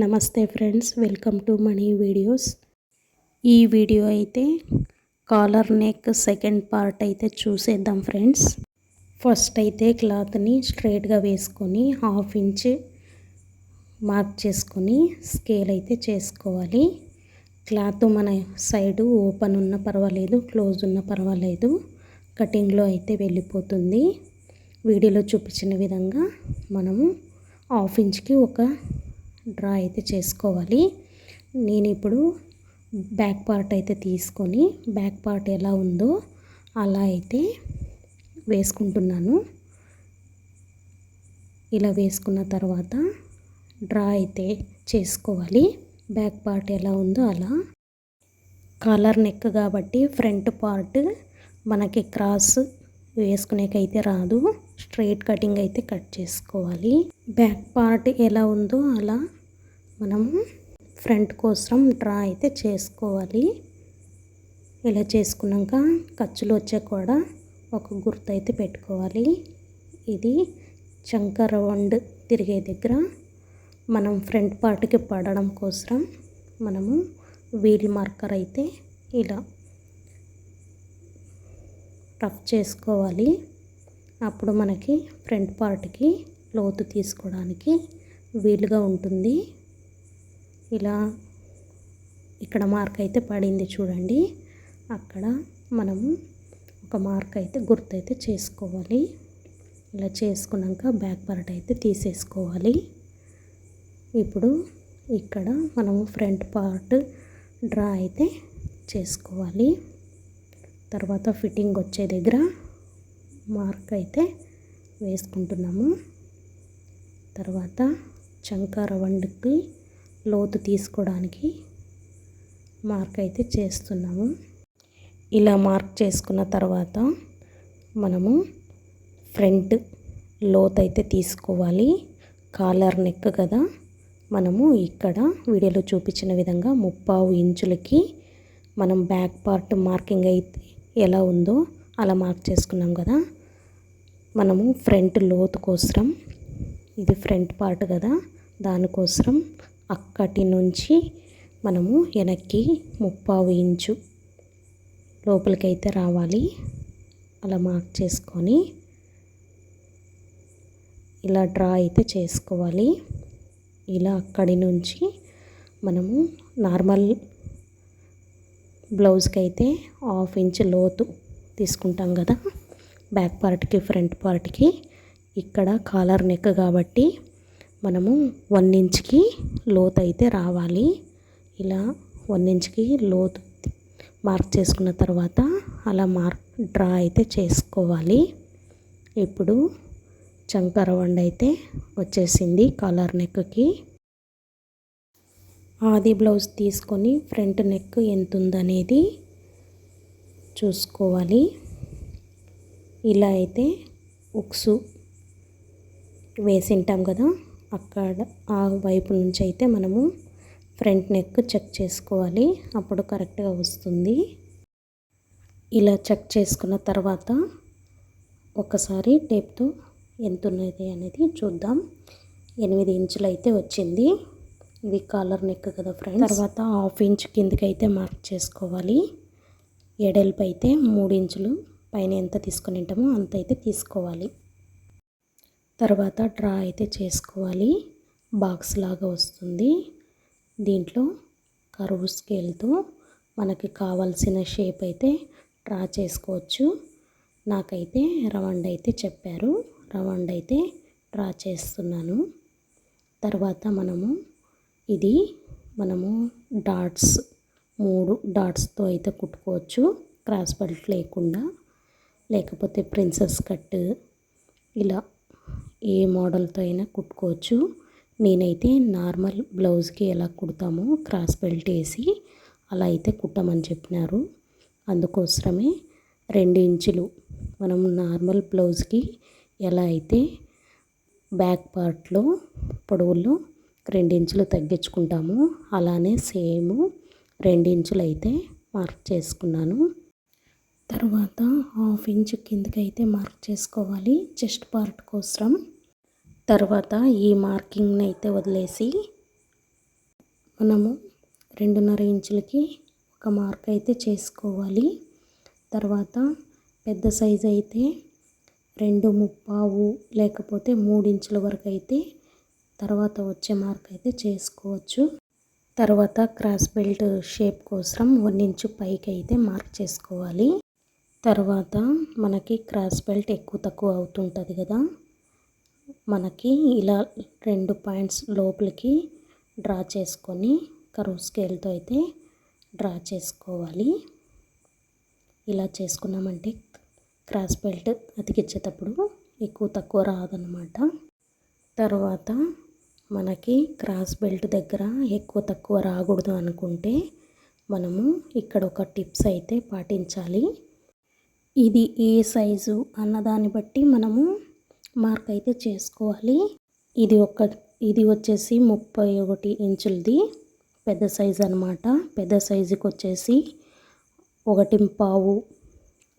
నమస్తే friends, welcome to money videos. ఈ video అయితే కాలర్ నెక్ సెకండ్ పార్ట్ అయితే చూసేద్దాం ఫ్రెండ్స్. ఫస్ట్ అయితే క్లాత్ని స్ట్రైట్గా వేసుకొని 1/2 ఇంచ్ మార్క్ చేసుకొని స్కేల్ అయితే చేసుకోవాలి. క్లాత్ మన సైడు ఓపెన్ ఉన్న పర్వాలేదు, క్లోజ్ ఉన్న పర్వాలేదు, కటింగ్లో అయితే వెళ్ళిపోతుంది. వీడియోలో చూపించిన విధంగా మనము 1/2 ఇంచ్కి ఒక డ్రా అయితే చేసుకోవాలి. నేను ఇప్పుడు బ్యాక్ పార్ట్ అయితే తీసుకొని బ్యాక్ పార్ట్ ఎలా ఉందో అలా అయితే వేసుకుంటున్నాను. ఇలా వేసుకున్న తర్వాత డ్రా అయితే చేసుకోవాలి. బ్యాక్ పార్ట్ ఎలా ఉందో అలా. కాలర్ నెక్ కాబట్టి ఫ్రంట్ పార్ట్ మనకి క్రాస్ వేసుకునేకైతే రాదు, స్ట్రైట్ కటింగ్ అయితే కట్ చేసుకోవాలి. బ్యాక్ పార్ట్ ఎలా ఉందో అలా మనము ఫ్రంట్ కోసం డ్రా అయితే చేసుకోవాలి. ఇలా చేసుకున్నాక ఖర్చులు వచ్చే కూడా ఒక గుర్తు అయితే పెట్టుకోవాలి. ఇది చంక రౌండ్ తిరిగే దగ్గర మనం ఫ్రంట్ పార్ట్కి పడడం కోసం మనము వీల్ మార్కర్ అయితే ఇలా రఫ్ చేసుకోవాలి. అప్పుడు మనకి ఫ్రంట్ పార్ట్కి లోతు తీసుకోవడానికి వీలుగా ఉంటుంది. ఇలా ఇక్కడ మార్క్ అయితే పడింది చూడండి, అక్కడ మనము ఒక మార్క్ అయితే గుర్తు అయితే చేసుకోవాలి. ఇలా చేసుకున్నాక బ్యాక్ పార్ట్ అయితే తీసేసుకోవాలి. ఇప్పుడు ఇక్కడ మనము ఫ్రంట్ పార్ట్ డ్రా అయితే చేసుకోవాలి. తర్వాత ఫిట్టింగ్ వచ్చే దగ్గర మార్క్ అయితే వేసుకుంటున్నాము. తర్వాత చంక రౌండ్కి లోతు తీసుకోవడానికి మార్క్ అయితే చేస్తున్నాము. ఇలా మార్క్ చేసుకున్న తర్వాత మనము ఫ్రంట్ లోతు అయితే తీసుకోవాలి. కాలర్ నెక్ కదా, మనము ఇక్కడ వీడియోలో చూపించిన విధంగా 3/4 ఇంచులకి మనం బ్యాక్ పార్ట్ మార్కింగ్ అయితే ఎలా ఉందో అలా మార్క్ చేసుకున్నాం కదా. మనము ఫ్రంట్ లోతు కోసం, ఇది ఫ్రంట్ పార్ట్ కదా, దానికోసం అక్కటి నుంచి మనము వెనక్కి 3/4 ఇంచు లోపలికైతే రావాలి. అలా మార్క్ చేసుకొని ఇలా డ్రా అయితే చేసుకోవాలి. ఇలా అక్కడి నుంచి మనము నార్మల్ బ్లౌజ్కి అయితే 1/2 ఇంచ్ లోతు తీసుకుంటాం కదా బ్యాక్ పార్ట్కి ఫ్రంట్ పార్ట్కి. ఇక్కడ కాలర్ నెక్ కాబట్టి మనము 1 ఇంచ్కి లోతు అయితే రావాలి. ఇలా 1 ఇంచ్కి లోతు మార్క్ చేసుకున్న తర్వాత అలా డ్రా అయితే చేసుకోవాలి. ఇప్పుడు చంక రౌండ్ అయితే వచ్చేసింది కాలర్ నెక్కి. ఆది బ్లౌజ్ తీసుకొని ఫ్రంట్ నెక్ ఎంత ఉందనేది చూసుకోవాలి. ఇలా అయితే ఉక్సు వేసింటాం కదా, అక్కడ ఆ వైపు నుంచి అయితే మనము ఫ్రంట్ నెక్ చెక్ చేసుకోవాలి. అప్పుడు కరెక్ట్గా వస్తుంది. ఇలా చెక్ చేసుకున్న తర్వాత ఒకసారి టేప్తో ఎంత ఉన్నది అనేది చూద్దాం. 8 ఇంచులు అయితే వచ్చింది. ఇది కాలర్ నెక్ కదా ఫ్రెండ్స్. తర్వాత 1/2 ఇంచ్ కిందకి అయితే మార్క్ చేసుకోవాలి. ఎడల్పు అయితే 3 ఇంచులు, పైన ఎంత తీసుకొని ఉంటామో అంత అయితే తీసుకోవాలి. తర్వాత డ్రా అయితే చేసుకోవాలి. బాక్స్ లాగా వస్తుంది. దీంట్లో కర్వ్ స్కేల్తో మనకి కావాల్సిన షేప్ అయితే డ్రా చేసుకోవచ్చు. నాకైతే రౌండ్ అయితే చెప్పారు, రౌండ్ అయితే డ్రా చేస్తున్నాను. తర్వాత మనము డాట్స్ 3 డాట్స్తో అయితే కుట్టుకోవచ్చు, క్రాస్ బెల్ట్ లేకుండా. లేకపోతే ప్రిన్సెస్ కట్, ఇలా ఏ మోడల్తో అయినా కుట్టుకోవచ్చు. నేనైతే నార్మల్ బ్లౌజ్కి ఎలా కుడతామో క్రాస్ బెల్ట్ వేసి అలా అయితే కుట్టమని చెప్పినారు. అందుకోసమే 2 ఇంచులు మనం నార్మల్ బ్లౌజ్కి ఎలా అయితే బ్యాక్ పార్ట్లో పొడవుల్లో 2 ఇంచులు తగ్గించుకుంటాము, అలానే సేమ్ 2 ఇంచులు అయితే మార్క్ చేసుకున్నాను. తర్వాత 1/2 ఇంచ్ కిందకి అయితే మార్క్ చేసుకోవాలి చెస్ట్ పార్ట్ కోసం. తర్వాత ఈ మార్కింగ్ని అయితే వదిలేసి మనము 2.5 ఇంచులకి ఒక మార్క్ అయితే చేసుకోవాలి. తర్వాత పెద్ద సైజు అయితే 2.25 లేకపోతే 3 ఇంచుల వరకు అయితే తర్వాత వచ్చే మార్క్ అయితే చేసుకోవచ్చు. తర్వాత క్రాస్ బెల్ట్ షేప్ కోసం 1 ఇంచు పైకి అయితే మార్క్ చేసుకోవాలి. తర్వాత మనకి క్రాస్ బెల్ట్ ఎక్కువ తక్కువ అవుతుంటుంది కదా, మనకి ఇలా 2 పాయింట్స్ లోపలికి డ్రా చేసుకొని కర్వ్ స్కేల్తో అయితే డ్రా చేసుకోవాలి. ఇలా చేసుకున్నామంటే క్రాస్ బెల్ట్ అతికించేటప్పుడు ఎక్కువ తక్కువ రాదన్నమాట. తర్వాత మనకి క్రాస్ బెల్ట్ దగ్గర ఎక్కువ తక్కువ రాకూడదు అనుకుంటే మనము ఇక్కడ ఒక టిప్స్ అయితే పాటించాలి. ఇది ఏ సైజు అన్నదాన్ని బట్టి మనము మార్క్ అయితే చేసుకోవాలి. ఇది వచ్చేసి 31 ఇంచులది పెద్ద సైజు అన్నమాట. పెద్ద సైజుకి వచ్చేసి 1.25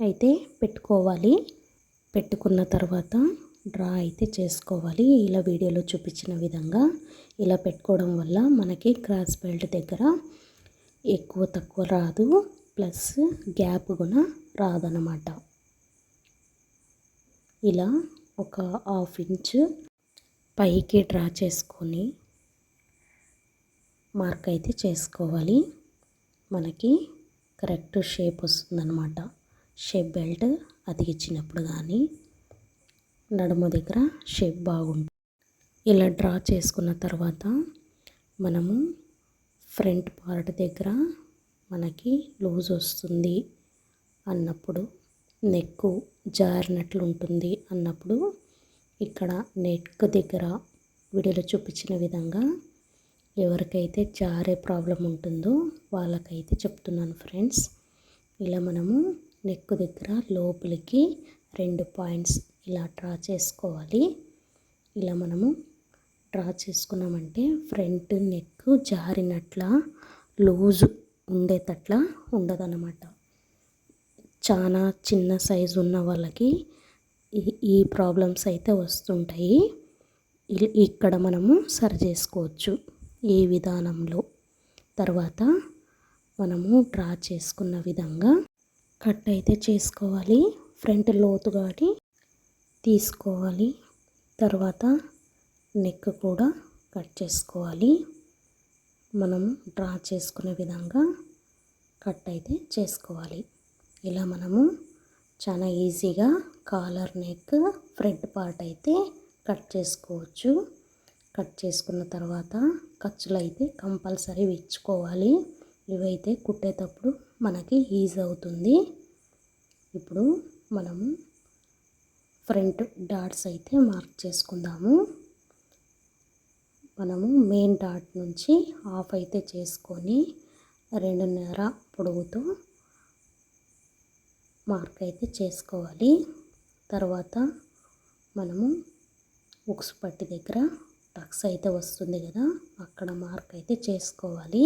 అయితే పెట్టుకోవాలి. పెట్టుకున్న తర్వాత డ్రా అయితే చేసుకోవాలి. ఇలా వీడియోలో చూపించిన విధంగా ఇలా పెట్టుకోవడం వల్ల మనకి క్రాస్ బెల్ట్ దగ్గర ఎక్కువ తక్కువ రాదు, ప్లస్ గ్యాప్ కూడా రాదన్నమాట. ఇలా ఒక 1/2 ఇంచు పైకి డ్రా చేసుకొని మార్క్ అయితే చేసుకోవాలి. మనకి కరెక్ట్ షేప్ వస్తుందన్నమాట. షేప్ బెల్ట్ అతికించినప్పుడు కానీ నడుము దగ్గర షేప్ బాగుంటుంది. ఇలా డ్రా చేసుకున్న తర్వాత మనము ఫ్రంట్ పార్ట్ దగ్గర మనకి లూజ్ వస్తుంది అన్నప్పుడు, నెక్ జారినట్లు ఉంటుంది అన్నప్పుడు ఇక్కడ నెక్ దగ్గర వీడియోలో చూపించిన విధంగా ఎవరికైతే జారే ప్రాబ్లం ఉంటుందో వాళ్ళకైతే చెప్తున్నాను ఫ్రెండ్స్. ఇలా మనము నెక్ దగ్గర లోపలికి 2 పాయింట్స్ ఇలా డ్రా చేసుకోవాలి. ఇలా మనము డ్రా చేసుకున్నామంటే ఫ్రంట్ నెక్ జారినట్ల లూజు ఉండేటట్లా ఉండదన్నమాట. చాలా చిన్న సైజు ఉన్న వాళ్ళకి ఈ ప్రాబ్లమ్స్ అయితే వస్తుంటాయి. ఇక్కడ మనము సరి చేసుకోవచ్చు ఈ విధానంలో. తర్వాత మనము డ్రా చేసుకున్న విధంగా కట్ అయితే చేసుకోవాలి. ఫ్రంట్ లోతుగా తీసుకోవాలి. తర్వాత నెక్ కూడా కట్ చేసుకోవాలి. మనము డ్రా చేసుకునే విధంగా కట్ అయితే చేసుకోవాలి. ఇలా మనము చాలా ఈజీగా కాలర్ నెక్ ఫ్రంట్ పార్ట్ అయితే కట్ చేసుకోవచ్చు. కట్ చేసుకున్న తర్వాత ఖర్చులు అయితే కంపల్సరీ ఇచ్చుకోవాలి. ఇవైతే కుట్టేటప్పుడు మనకి ఈజీ అవుతుంది. ఇప్పుడు మనము ఫ్రంట్ డాట్స్ అయితే మార్క్ చేసుకుందాము. మనము మెయిన్ డాట్ నుంచి హాఫ్ అయితే చేసుకొని 2.5 పొడవుతో మార్క్ అయితే చేసుకోవాలి. తర్వాత మనము ఉక్స్ పట్టి దగ్గర టక్స్ అయితే వస్తుంది కదా, అక్కడ మార్క్ అయితే చేసుకోవాలి.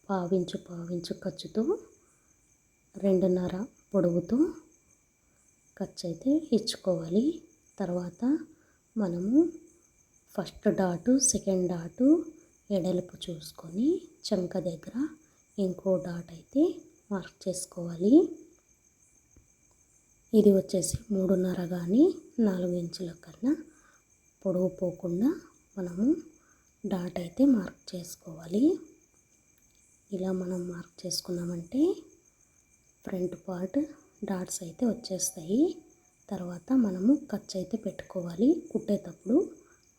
పావించు ఖర్చుతో 2.5 పొడవుతో ఖర్చు అయితే ఇచ్చుకోవాలి. తర్వాత మనము ఫస్ట్ డాటు సెకండ్ డాటు ఎడల్పు చూసుకొని చంక దగ్గర ఇంకో డాట్ అయితే మార్క్ చేసుకోవాలి. ఇది వచ్చేసి 3.5 కానీ 4 ఇంచుల కన్నా పొడవు పోకుండా మనము డాట్ అయితే మార్క్ చేసుకోవాలి. ఇలా మనం మార్క్ చేసుకున్నామంటే ఫ్రంట్ పార్ట్ డాట్స్ అయితే వచ్చేస్తాయి. తర్వాత మనము ఖర్చు అయితే పెట్టుకోవాలి. కుట్టేటప్పుడు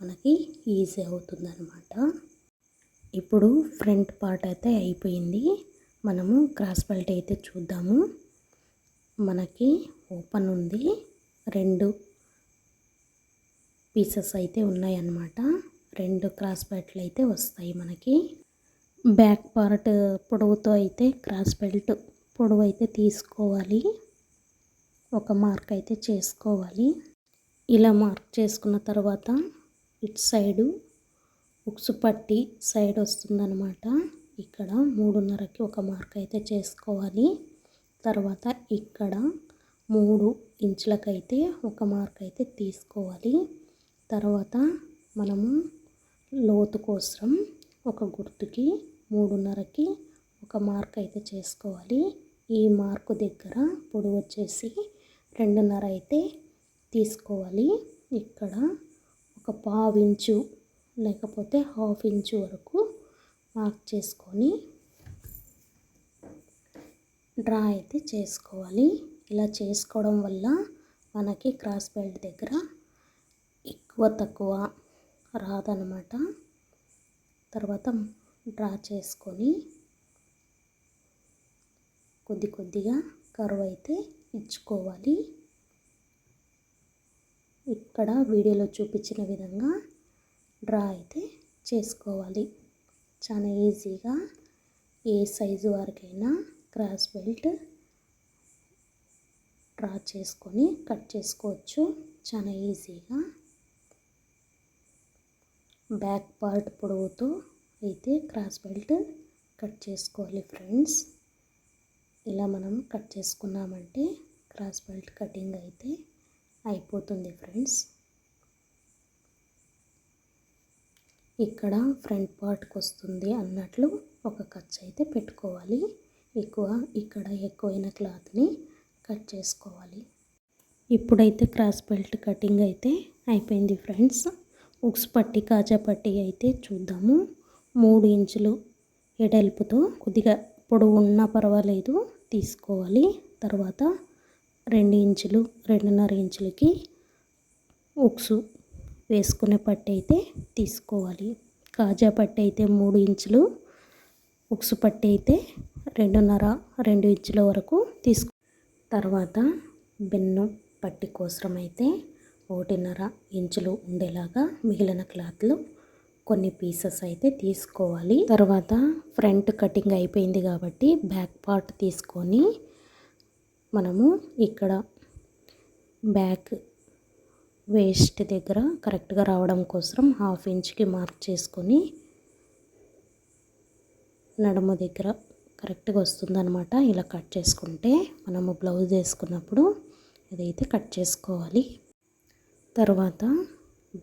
మనకి ఈజీ అవుతుందన్నమాట. ఇప్పుడు ఫ్రంట్ పార్ట్ అయితే అయిపోయింది. మనము క్రాస్ బెల్ట్ అయితే చూద్దాము. మనకి ఓపెన్ ఉంది, 2 పీసెస్ అయితే ఉన్నాయన్నమాట. 2 క్రాస్ బెల్ట్లు అయితే వస్తాయి మనకి. బ్యాక్ పార్ట్ పొడవుతో అయితే క్రాస్ బెల్ట్ పొడవు అయితే తీసుకోవాలి. ఒక మార్క్ అయితే చేసుకోవాలి. ఇలా మార్క్ చేసుకున్న తర్వాత ఇటు సైడు ఉక్స్ పట్టి సైడ్ వస్తుందన్నమాట. ఇక్కడ 3.5కి ఒక మార్క్ అయితే చేసుకోవాలి. తర్వాత ఇక్కడ 3 ఇంచులకైతే ఒక మార్క్ అయితే తీసుకోవాలి. తర్వాత మనము లోతు కోసం ఒక గుర్తుకి 3.5కి ఒక మార్క్ అయితే చేసుకోవాలి. ఈ మార్కు దగ్గర పొడవు వచ్చేసి 2.5 అయితే తీసుకోవాలి. ఇక్కడ ఒక 1/2 ఇంచు లేకపోతే 1/2 ఇంచు వరకు మార్క్ చేసుకొని డ్రా అయితే చేసుకోవాలి. ఇలా చేసుకోవడం వల్ల మనకి క్రాస్ బెల్ట్ దగ్గర ఎక్కువ తక్కువ రాదనమాట. తర్వాత డ్రా చేసుకొని కొద్దిగా కర్వ్ అయితే ఇచ్చుకోవాలి. ఇక్కడ వీడియోలో చూపించిన విధంగా డ్రా అయితే చేసుకోవాలి. చాలా ఈజీగా ఏ సైజు వరకైనా క్రాస్ బెల్ట్ డ్రా చేసుకొని కట్ చేసుకోవచ్చు చాలా ఈజీగా. బ్యాక్ పార్ట్ పొడవుతో అయితే క్రాస్ బెల్ట్ కట్ చేసుకోవాలి ఫ్రెండ్స్. ఇలా మనం కట్ చేసుకున్నామంటే క్రాస్ బెల్ట్ కటింగ్ అయితే అయిపోతుంది ఫ్రెండ్స్. ఇక్కడ ఫ్రంట్ పార్ట్కి వస్తుంది అన్నట్లు ఒక ఖర్చు అయితే పెట్టుకోవాలి. ఇక్కడ ఎక్కువైన క్లాత్ని కట్ చేసుకోవాలి. ఇప్పుడైతే క్రాస్ బెల్ట్ కటింగ్ అయితే అయిపోయింది ఫ్రెండ్స్. ఉక్స్ పట్టి కాజా పట్టి అయితే చూద్దాము. 3 ఇంచులు ఎడల్పుతో కొద్దిగా పొడవు ఉన్నా పర్వాలేదు తీసుకోవాలి. తర్వాత 2 ఇంచులు 2.5 ఇంచులకి ఉక్సు వేసుకునే పట్టి అయితే తీసుకోవాలి. కాజా పట్టి అయితే 3 ఇంచులు, ఉక్సు పట్టి అయితే 2.5 ఇంచుల వరకు తర్వాత బెన్ను పట్టి కోసం అయితే 1.5 ఇంచులు ఉండేలాగా మిగిలిన క్లాత్లు కొన్ని పీసెస్ అయితే తీసుకోవాలి. తర్వాత ఫ్రంట్ కటింగ్ అయిపోయింది కాబట్టి బ్యాక్ పార్ట్ తీసుకొని మనము ఇక్కడ బ్యాక్ వేస్ట్ దగ్గర కరెక్ట్గా రావడం కోసం 1/2 ఇంచుకి మార్క్ చేసుకొని నడుము దగ్గర కరెక్ట్గా వస్తుందన్నమాట. ఇలా కట్ చేసుకుంటే మనము బ్లౌజ్ వేసుకున్నప్పుడు ఇదైతే కట్ చేసుకోవాలి. తర్వాత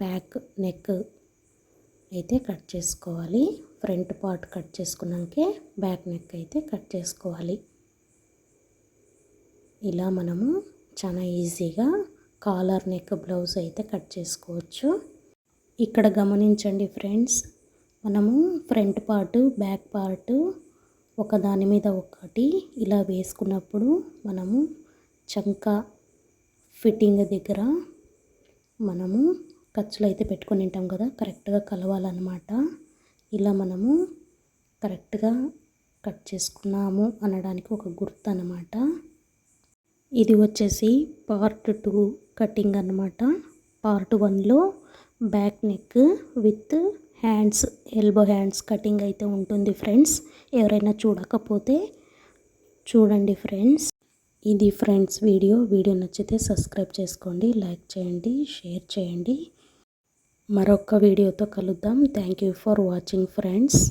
బ్యాక్ నెక్ అయితే కట్ చేసుకోవాలి. ఫ్రంట్ పార్ట్ కట్ చేసుకున్నాకే బ్యాక్ నెక్ అయితే కట్ చేసుకోవాలి. ఇలా మనము చాలా ఈజీగా కాలర్ నెక్ బ్లౌజ్ అయితే కట్ చేసుకోవచ్చు. ఇక్కడ గమనించండి ఫ్రెండ్స్, మనము ఫ్రంట్ పార్టు బ్యాక్ పార్టు ఒకదాని మీద ఒకటి ఇలా వేసుకున్నప్పుడు మనము చంక ఫిట్టింగ్ దగ్గర మనము ఖర్చులు అయితే పెట్టుకొని ఉంటాం కదా, కరెక్ట్గా కలవాలన్నమాట. ఇలా మనము కరెక్ట్గా కట్ చేసుకున్నాము అనడానికి ఒక గుర్తు అన్నమాట. ఇది వచ్చేసి పార్ట్ 2 కటింగ్ అన్నమాట. పార్ట్ 1లో back neck with hands, elbow hands cutting అయితే ఉంటుంది ఫ్రెండ్స్. ఎవరైనా చూడకపోతే చూడండి ఫ్రెండ్స్. ఇది ఫ్రెండ్స్ వీడియో నచ్చితే సబ్స్క్రైబ్ చేసుకోండి, లైక్ చేయండి, షేర్ చేయండి. మరొక వీడియోతో కలుద్దాం. Thank you for watching friends.